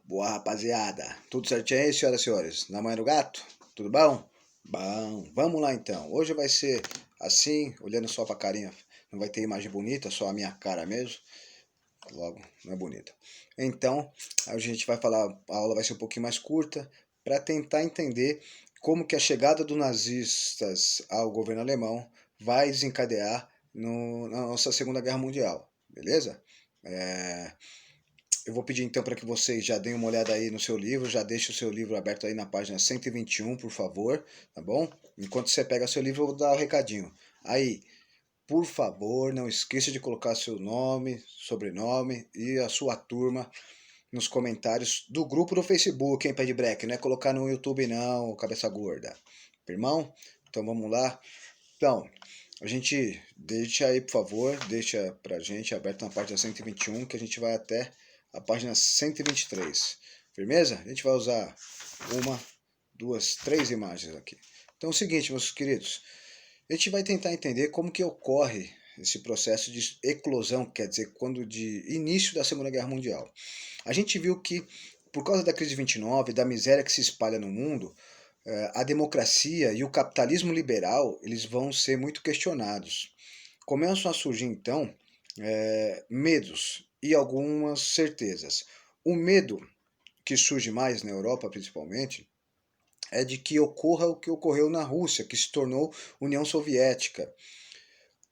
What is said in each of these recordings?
Boa, rapaziada. Tudo certinho aí, senhoras e senhores? Na manhã do gato? Tudo bom? Bom, vamos lá então. Hoje vai ser assim, olhando só pra carinha. Não vai ter imagem bonita, só a minha cara mesmo. Logo, não é bonita. Então, a gente vai falar, a aula vai ser um pouquinho mais curta, para tentar entender como que a chegada dos nazistas ao governo alemão vai desencadear na nossa Segunda Guerra Mundial. Beleza? Eu vou pedir então para que vocês já deem uma olhada aí no seu livro, já deixe o seu livro aberto aí na página 121, por favor, tá bom? Enquanto você pega seu livro, eu vou dar o um recadinho. Aí, por favor, não esqueça de colocar seu nome, sobrenome e a sua turma nos comentários do grupo do Facebook, hein, Pé de Breque? Não é colocar no YouTube não, cabeça gorda. Irmão? Então vamos lá. Então, a gente deixa aí, por favor, deixa pra gente aberto na página 121, que a gente vai até a página 123. Firmeza? A gente vai usar uma, duas, três imagens aqui. Então é o seguinte, meus queridos, a gente vai tentar entender como que ocorre esse processo de eclosão, quer dizer, quando de início da Segunda Guerra Mundial. A gente viu que, por causa da crise de 29, da miséria que se espalha no mundo, a democracia e o capitalismo liberal eles vão ser muito questionados. Começam a surgir, então, medos e algumas certezas. O medo que surge mais na Europa, principalmente, é de que ocorra o que ocorreu na Rússia, que se tornou União Soviética.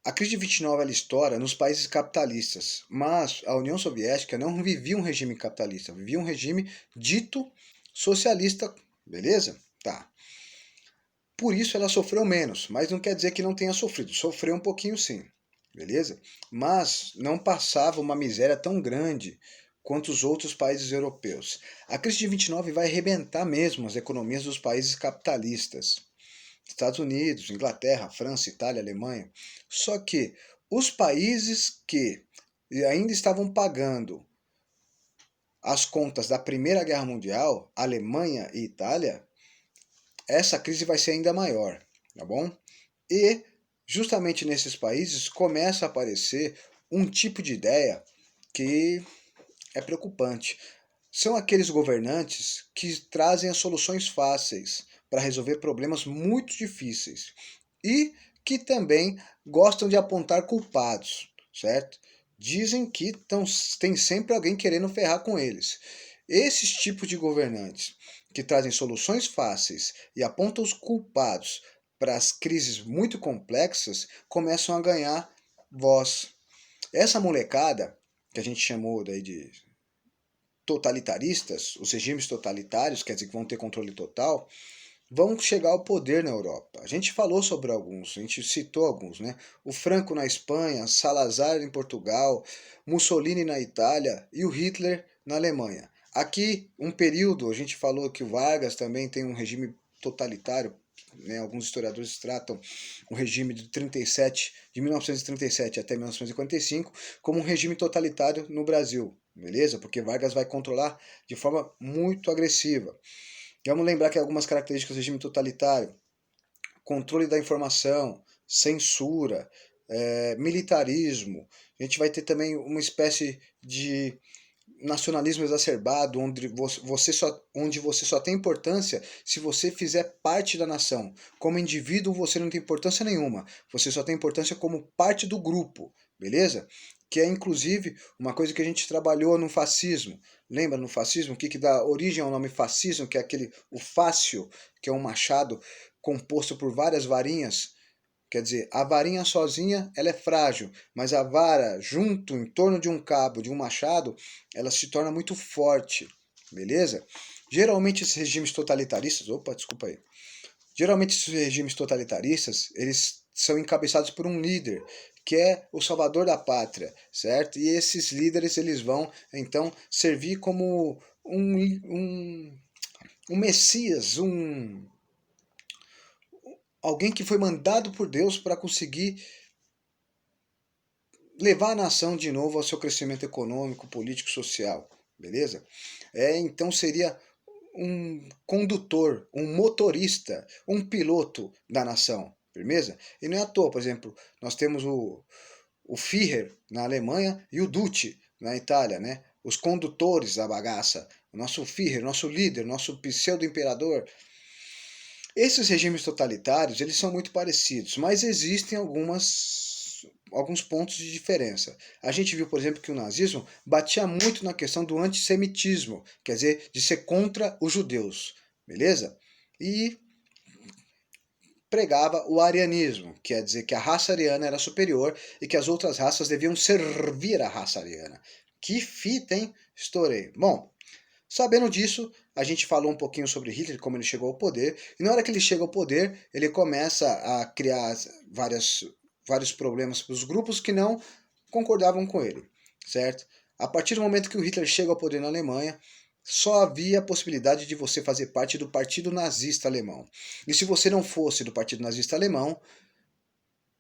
A crise de 29 ela estoura nos países capitalistas, mas a União Soviética não vivia um regime capitalista, vivia um regime dito socialista, beleza? Tá. Por isso ela sofreu menos, mas não quer dizer que não tenha sofrido. Sofreu um pouquinho sim, beleza? Mas não passava uma miséria tão grande quanto os outros países europeus. A crise de 29 vai arrebentar mesmo as economias dos países capitalistas. Estados Unidos, Inglaterra, França, Itália, Alemanha. Só que os países que ainda estavam pagando as contas da Primeira Guerra Mundial, Alemanha e Itália, essa crise vai ser ainda maior, tá bom? E justamente nesses países começa a aparecer um tipo de ideia que é preocupante. São aqueles governantes que trazem as soluções fáceis para resolver problemas muito difíceis e que também gostam de apontar culpados, certo? Dizem que tem sempre alguém querendo ferrar com eles. Esses tipos de governantes que trazem soluções fáceis e apontam os culpados para as crises muito complexas começam a ganhar voz. Essa molecada, que a gente chamou daí de totalitaristas, os regimes totalitários, quer dizer que vão ter controle total, vão chegar ao poder na Europa. A gente falou sobre alguns, a gente citou alguns, né? O Franco na Espanha, Salazar em Portugal, Mussolini na Itália e o Hitler na Alemanha. Aqui, um período, a gente falou que o Vargas também tem um regime totalitário, né? Alguns historiadores tratam o regime de 37, de 1937 até 1945 como um regime totalitário no Brasil, beleza? Porque Vargas vai controlar de forma muito agressiva. Vamos lembrar que algumas características do regime totalitário: controle da informação, censura, militarismo. A gente vai ter também uma espécie de nacionalismo exacerbado, onde você só tem importância se você fizer parte da nação. Como indivíduo, você não tem importância nenhuma. Você só tem importância como parte do grupo, beleza? Que é, inclusive, uma coisa que a gente trabalhou no fascismo. Lembra no fascismo? O que dá origem ao nome fascismo, que é o fácio, que é um machado composto por várias varinhas. Quer dizer, a varinha sozinha ela é frágil, mas a vara junto em torno de um cabo, de um machado, ela se torna muito forte, beleza? Geralmente esses regimes totalitaristas, desculpa aí. Geralmente esses regimes totalitaristas, eles são encabeçados por um líder, que é o salvador da pátria, certo? E esses líderes, eles vão, então, servir como um messias, alguém que foi mandado por Deus para conseguir levar a nação de novo ao seu crescimento econômico, político, social, beleza? Então seria um condutor, um motorista, um piloto da nação, firmeza? E não é à toa, por exemplo, nós temos o Führer na Alemanha e o Duce na Itália, né? os condutores da bagaça, o nosso Führer, nosso líder, nosso pseudo-imperador. Esses regimes totalitários, eles são muito parecidos, mas existem alguns pontos de diferença. A gente viu, por exemplo, que o nazismo batia muito na questão do antissemitismo, quer dizer, de ser contra os judeus, beleza? E pregava o arianismo, quer dizer que a raça ariana era superior e que as outras raças deviam servir à raça ariana. Que fita, hein? Estourei. Bom, sabendo disso, a gente falou um pouquinho sobre Hitler, como ele chegou ao poder, e na hora que ele chega ao poder, ele começa a criar vários problemas para os grupos que não concordavam com ele, certo? A partir do momento que o Hitler chega ao poder na Alemanha, só havia a possibilidade de você fazer parte do Partido Nazista Alemão. E se você não fosse do Partido Nazista Alemão,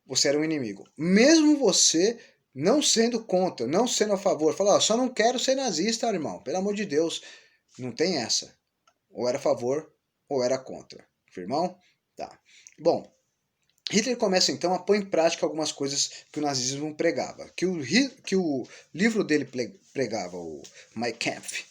você era um inimigo. Mesmo você não sendo contra, não sendo a favor, falar, só não quero ser nazista, irmão, pelo amor de Deus. Não tem essa. Ou era a favor, ou era contra. Firmão? Tá. Bom, Hitler começa então a pôr em prática algumas coisas que o nazismo pregava. Que o livro dele pregava, o Mein Kampf.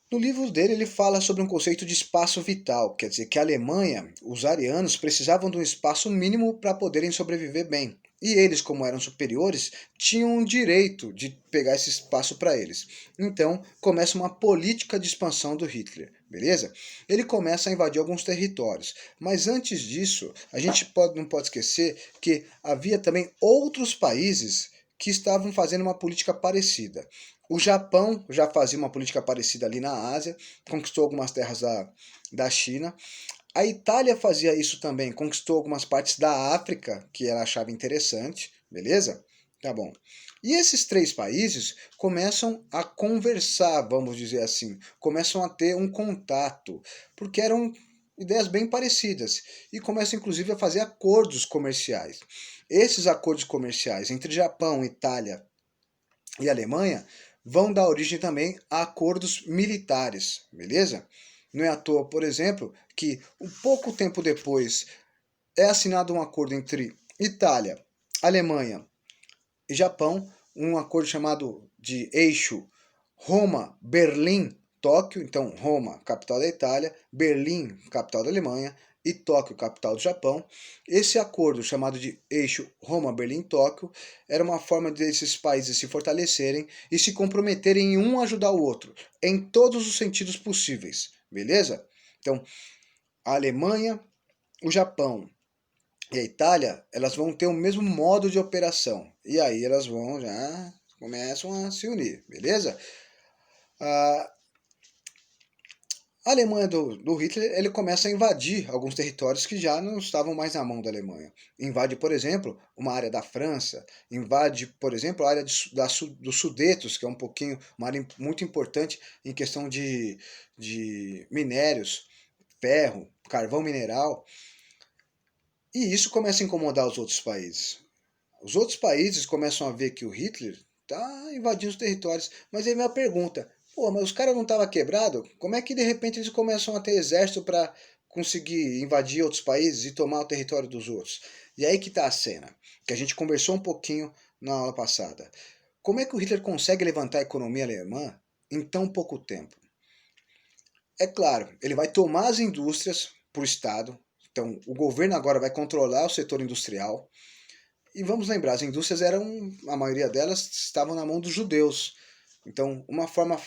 No livro dele, ele fala sobre um conceito de espaço vital, quer dizer que a Alemanha, os arianos, precisavam de um espaço mínimo para poderem sobreviver bem. E eles, como eram superiores, tinham o direito de pegar esse espaço para eles. Então, começa uma política de expansão do Hitler, beleza? Ele começa a invadir alguns territórios. Mas antes disso, a gente não pode esquecer que havia também outros países que estavam fazendo uma política parecida. O Japão já fazia uma política parecida ali na Ásia, conquistou algumas terras da China. A Itália fazia isso também, conquistou algumas partes da África, que ela achava interessante, beleza? Tá bom. E esses três países começam a conversar, vamos dizer assim, começam a ter um contato, porque eram ideias bem parecidas, e começam inclusive a fazer acordos comerciais. Esses acordos comerciais entre Japão, Itália e Alemanha vão dar origem também a acordos militares, beleza? Não é à toa, por exemplo, que um pouco tempo depois é assinado um acordo entre Itália, Alemanha e Japão, um acordo chamado de eixo Roma, Berlim, Tóquio, então Roma, capital da Itália, Berlim, capital da Alemanha, e Tóquio, capital do Japão. Esse acordo, chamado de eixo Roma-Berlim-Tóquio, era uma forma desses países se fortalecerem e se comprometerem em um ajudar o outro, em todos os sentidos possíveis, beleza? Então, a Alemanha, o Japão e a Itália, elas vão ter o mesmo modo de operação, e aí elas vão já começam a se unir, beleza? A Alemanha do Hitler, ele começa a invadir alguns territórios que já não estavam mais na mão da Alemanha. Invade, por exemplo, uma área da França, invade, por exemplo, a área dos Sudetos, que é uma área muito importante em questão de minérios, ferro, carvão mineral. E isso começa a incomodar os outros países. Os outros países começam a ver que o Hitler está invadindo os territórios. Mas aí minha pergunta, pô, mas os caras não estavam quebrados? Como é que de repente eles começam a ter exército para conseguir invadir outros países e tomar o território dos outros? E aí que está a cena, que a gente conversou um pouquinho na aula passada. Como é que o Hitler consegue levantar a economia alemã em tão pouco tempo? É claro, ele vai tomar as indústrias para o Estado. Então, o governo agora vai controlar o setor industrial. E vamos lembrar, as indústrias a maioria delas estavam na mão dos judeus. Então, uma forma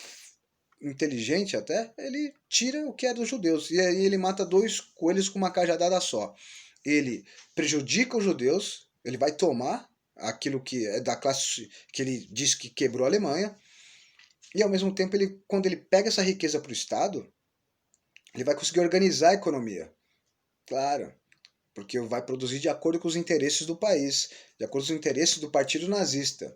inteligente até, ele tira o que é dos judeus. E aí ele mata dois coelhos com uma cajadada só. Ele prejudica os judeus, ele vai tomar aquilo que é da classe que ele diz que quebrou a Alemanha, e ao mesmo tempo, quando ele pega essa riqueza para o Estado, ele vai conseguir organizar a economia. Claro, porque vai produzir de acordo com os interesses do país, de acordo com os interesses do partido nazista.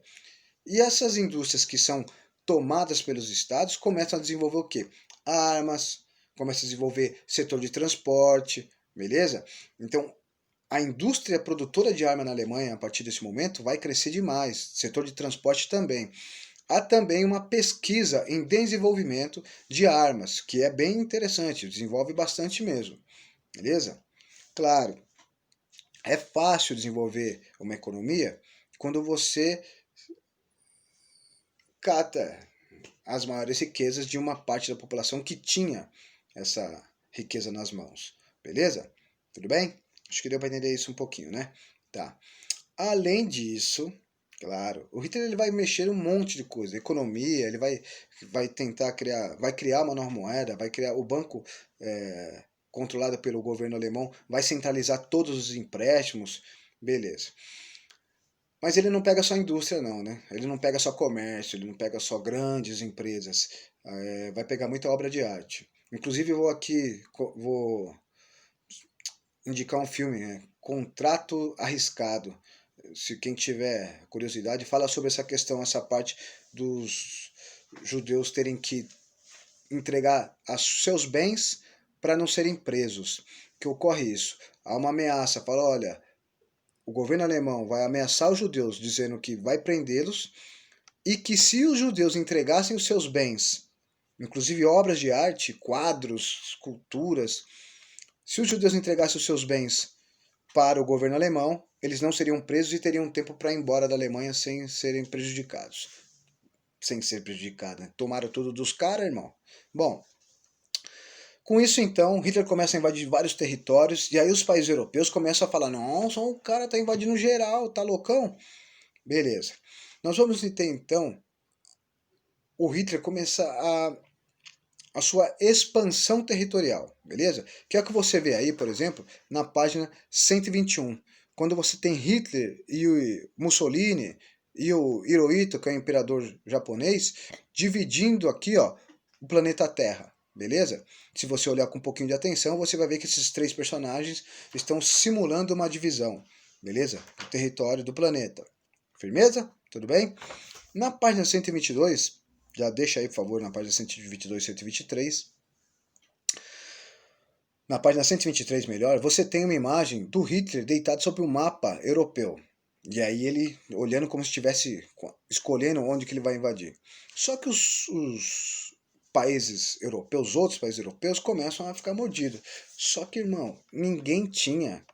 E essas indústrias que são tomadas pelos estados começam a desenvolver o quê? Armas, começam a desenvolver setor de transporte, beleza? Então, a indústria produtora de arma na Alemanha, a partir desse momento, vai crescer demais, setor de transporte também. Há também uma pesquisa em desenvolvimento de armas, que é bem interessante, desenvolve bastante mesmo, beleza? Claro, é fácil desenvolver uma economia quando você cata as maiores riquezas de uma parte da população que tinha essa riqueza nas mãos. Beleza? Tudo bem? Acho que deu para entender isso um pouquinho, né? Tá. Além disso, claro, o Hitler ele vai mexer um monte de coisa, economia, ele vai tentar criar uma nova moeda, vai criar o banco controlado pelo governo alemão, vai centralizar todos os empréstimos, beleza. Mas ele não pega só indústria não, né? Ele não pega só comércio, ele não pega só grandes empresas, vai pegar muita obra de arte. Inclusive eu vou indicar um filme, Contrato Arriscado. Se quem tiver curiosidade, fala sobre essa questão, essa parte dos judeus terem que entregar os seus bens para não serem presos. Que ocorre isso? Há uma ameaça, fala, olha, o governo alemão vai ameaçar os judeus dizendo que vai prendê-los e que se os judeus entregassem os seus bens, inclusive obras de arte, quadros, esculturas, se os judeus entregassem os seus bens para o governo alemão, eles não seriam presos e teriam tempo para ir embora da Alemanha sem serem prejudicados. Sem ser prejudicados, né? Tomaram tudo dos caras, irmão. Bom, com isso então, Hitler começa a invadir vários territórios e aí os países europeus começam a falar, nossa, o cara tá invadindo geral, tá loucão? Beleza. Nós vamos ter então o Hitler começa a sua expansão territorial, beleza? Que é o que você vê aí, por exemplo, na página 121, quando você tem Hitler e o Mussolini e o Hirohito, que é o imperador japonês, dividindo aqui, ó, o planeta Terra, beleza? Se você olhar com um pouquinho de atenção, você vai ver que esses três personagens estão simulando uma divisão, beleza? Do território do planeta. Firmeza? Tudo bem? Na página 122, já deixa aí, por favor, na página 122 e 123. Na página 123, melhor, você tem uma imagem do Hitler deitado sobre um mapa europeu. E aí ele olhando como se estivesse escolhendo onde que ele vai invadir. Só que os países europeus, outros países europeus, começam a ficar mordidos. Só que, irmão, ninguém tinha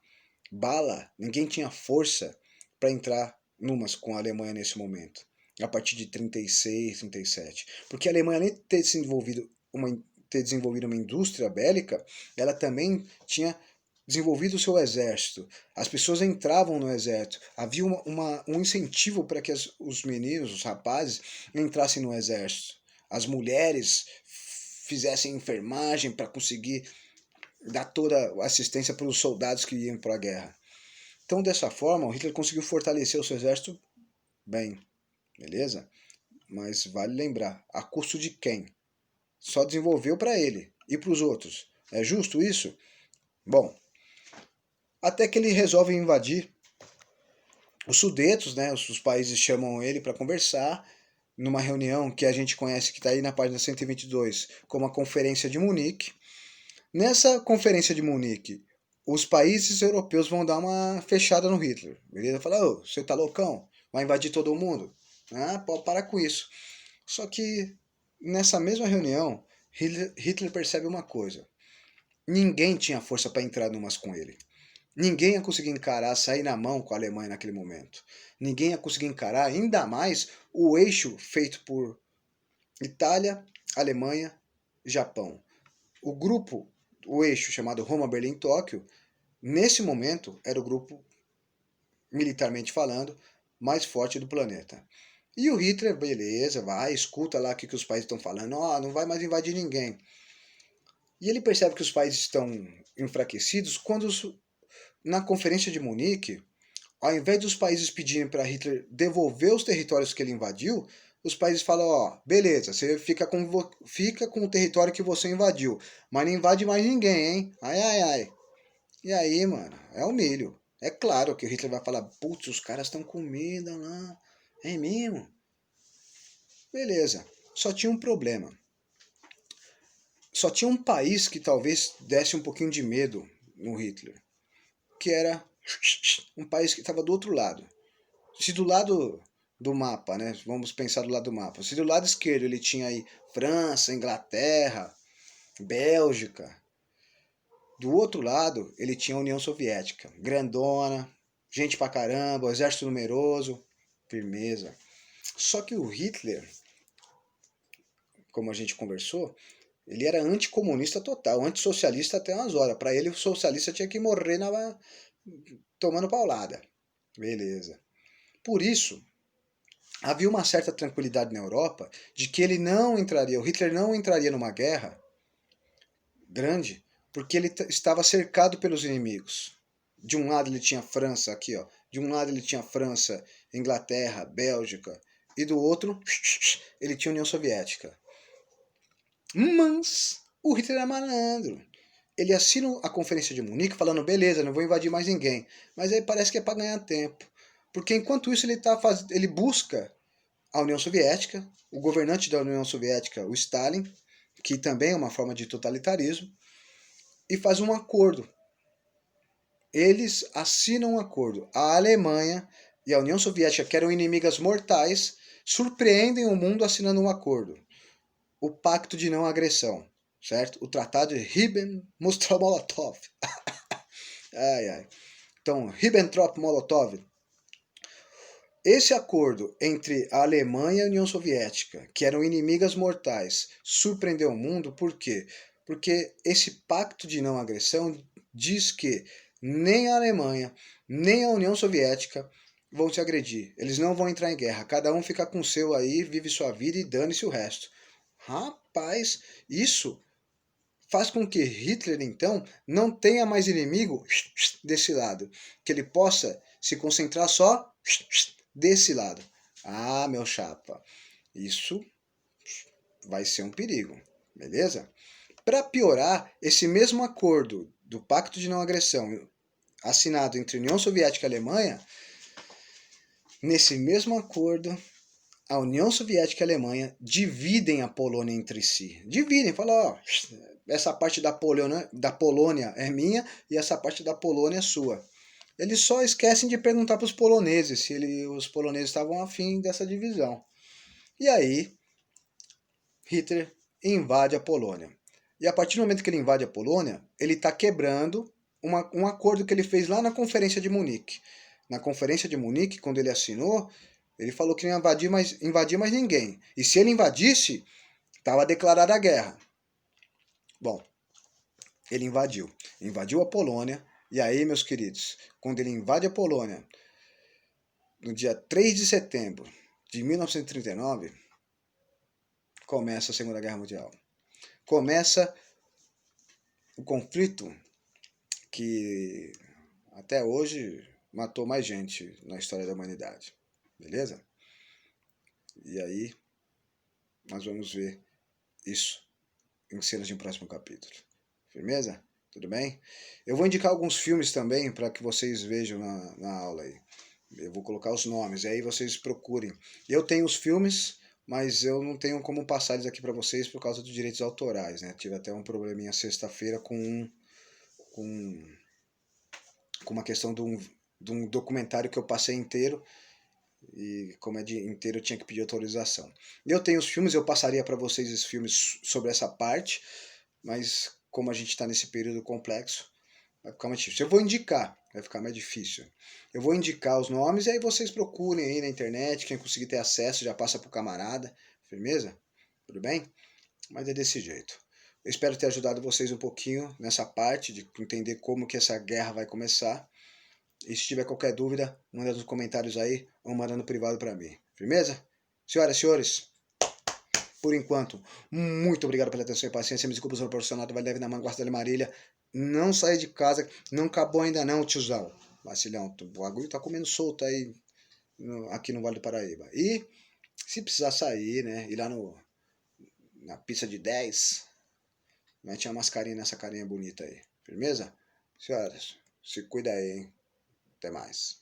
bala, ninguém tinha força para entrar numas com a Alemanha nesse momento. A partir de 36, 37. Porque a Alemanha, além de ter desenvolvido uma indústria bélica, ela também tinha desenvolvido o seu exército. As pessoas entravam no exército. Havia um incentivo para que os meninos, os rapazes, entrassem no exército. As mulheres fizessem enfermagem para conseguir dar toda a assistência para os soldados que iam para a guerra. Então, dessa forma, o Hitler conseguiu fortalecer o seu exército bem, beleza? Mas vale lembrar, a custo de quem? Só desenvolveu para ele e para os outros. É justo isso? Bom, até que ele resolve invadir os Sudetos, né? Os países chamam ele para conversar numa reunião que a gente conhece, que está aí na página 122, como a Conferência de Munique. Nessa Conferência de Munique, os países europeus vão dar uma fechada no Hitler. Beleza? Falar, ô, você tá loucão? Vai invadir todo mundo? Ah, pode parar com isso. Só que nessa mesma reunião, Hitler percebe uma coisa. Ninguém tinha força para entrar numas com ele. Ninguém ia conseguir encarar, sair na mão com a Alemanha naquele momento. Ninguém ia conseguir encarar, ainda mais o eixo feito por Itália, Alemanha, Japão. O eixo chamado Roma, Berlim, Tóquio, nesse momento era o grupo, militarmente falando, mais forte do planeta. E o Hitler, beleza, vai, escuta lá o que os países estão falando, não vai mais invadir ninguém. E ele percebe que os países estão enfraquecidos quando, na Conferência de Munique, ao invés dos países pedirem para Hitler devolver os territórios que ele invadiu, os países falam, beleza, você fica com o território que você invadiu, mas não invade mais ninguém, hein? Ai, ai, ai. E aí, mano, é o milho. É claro que o Hitler vai falar, putz, os caras estão com medo lá. É mesmo? Beleza. Só tinha um problema. Só tinha um país que talvez desse um pouquinho de medo no Hitler, que era um país que estava do outro lado. Se do lado do mapa, né? Vamos pensar do lado do mapa. Se do lado esquerdo ele tinha aí França, Inglaterra, Bélgica, do outro lado ele tinha a União Soviética, grandona, gente pra caramba, exército numeroso, firmeza. Só que o Hitler, como a gente conversou, ele era anticomunista total, antissocialista até umas horas. Para ele, o socialista tinha que morrer tomando paulada. Beleza. Por isso, havia uma certa tranquilidade na Europa de que o Hitler não entraria numa guerra grande, porque ele estava cercado pelos inimigos. De um lado ele tinha a França, aqui ó, de um lado ele tinha a França, Inglaterra, Bélgica, e do outro ele tinha a União Soviética. Mas o Hitler é malandro. Ele assina a Conferência de Munique falando, beleza, não vou invadir mais ninguém. Mas aí parece que é para ganhar tempo. Porque enquanto isso ele busca a União Soviética, o governante da União Soviética, o Stalin, que também é uma forma de totalitarismo, e faz um acordo. Eles assinam um acordo. A Alemanha e a União Soviética, que eram inimigas mortais, surpreendem o mundo assinando um acordo. O Pacto de Não Agressão, certo? O Tratado de Ribbentrop-Molotov. Ai, ai. Então, Ribbentrop-Molotov. Esse acordo entre a Alemanha e a União Soviética, que eram inimigas mortais, surpreendeu o mundo por quê? Porque esse pacto de não agressão diz que nem a Alemanha, nem a União Soviética vão se agredir. Eles não vão entrar em guerra. Cada um fica com o seu aí, vive sua vida e dane-se o resto. Rapaz, isso faz com que Hitler, então, não tenha mais inimigo desse lado. Que ele possa se concentrar só desse lado. Ah, meu chapa, isso vai ser um perigo, beleza? Para piorar, esse mesmo acordo do Pacto de Não Agressão assinado entre União Soviética e Alemanha, nesse mesmo acordo, a União Soviética e a Alemanha dividem a Polônia entre si. Dividem, falam, ó, essa parte da Polônia é minha e essa parte da Polônia é sua. Eles só esquecem de perguntar para os poloneses se os poloneses estavam afim dessa divisão. E aí, Hitler invade a Polônia. E a partir do momento que ele invade a Polônia, ele está quebrando um acordo que ele fez lá na Conferência de Munique. Na Conferência de Munique, quando ele assinou, ele falou que não ia invadir mais ninguém. E se ele invadisse, estava declarada a guerra. Bom, ele invadiu. Invadiu a Polônia. E aí, meus queridos, quando ele invade a Polônia, no dia 3 de setembro de 1939, começa a Segunda Guerra Mundial. Começa o conflito que até hoje matou mais gente na história da humanidade. Beleza? E aí, nós vamos ver isso em cenas de um próximo capítulo. Firmeza? Tudo bem? Eu vou indicar alguns filmes também para que vocês vejam na aula aí. Eu vou colocar os nomes, e aí vocês procurem. Eu tenho os filmes, mas eu não tenho como passar eles aqui para vocês por causa dos direitos autorais, né? Tive até um probleminha sexta-feira com uma questão de um documentário que eu passei inteiro, e como é de inteiro eu tinha que pedir autorização. Eu tenho os filmes, eu passaria para vocês os filmes sobre essa parte, mas como a gente está nesse período complexo, vai ficar mais difícil. Eu vou indicar, vai ficar mais difícil. Eu vou indicar os nomes e aí vocês procurem aí na internet, quem conseguir ter acesso já passa pro camarada, firmeza? Tudo bem? Mas é desse jeito. Eu espero ter ajudado vocês um pouquinho nessa parte de entender como que essa guerra vai começar. E se tiver qualquer dúvida, manda nos comentários aí ou manda no privado para mim. Firmeza? Senhoras e senhores, por enquanto, muito obrigado pela atenção e paciência. Me desculpa pelo proporcionado, vai leve na mão, guarda da Marília. Não saia de casa, não acabou ainda não, tiozão. Vacilhão, o bagulho tá comendo solto aí aqui no Vale do Paraíba. E se precisar sair, né, ir lá na pista de 10, mete uma mascarinha nessa carinha bonita aí. Firmeza? Senhoras, se cuida aí, hein? Até mais.